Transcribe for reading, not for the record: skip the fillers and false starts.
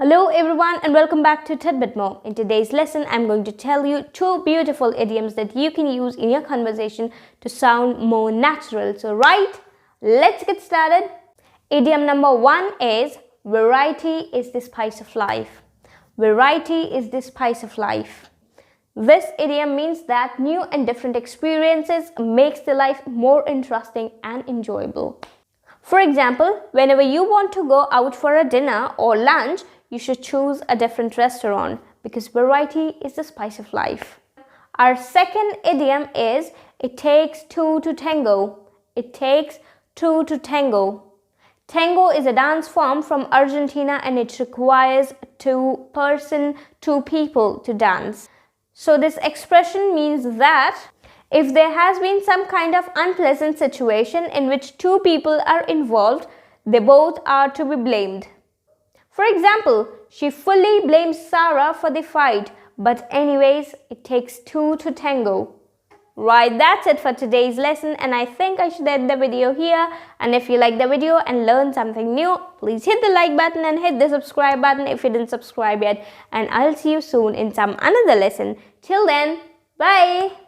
Hello everyone and welcome back to Tidbit More. In today's lesson, I'm going to tell you two beautiful idioms that you can use in your conversation to sound more natural. So let's get started. Idiom number one is variety is the spice of life. Variety is the spice of life. This idiom means that new and different experiences makes the life more interesting and enjoyable. For example, whenever you want to go out for a dinner or lunch, you should choose a different restaurant because variety is the spice of life. Our second idiom is it takes two to tango. It takes two to tango. Tango is a dance form from Argentina and it requires two people to dance. So this expression means that if there has been some kind of unpleasant situation in which two people are involved, they both are to be blamed. For example, she fully blames Sarah for the fight, but anyways, it takes two to tango. Right, that's it for today's lesson and I think I should end the video here. And if you like the video and learned something new, please hit the like button and hit the subscribe button if you didn't subscribe yet. And I'll see you soon in some another lesson. Till then, bye!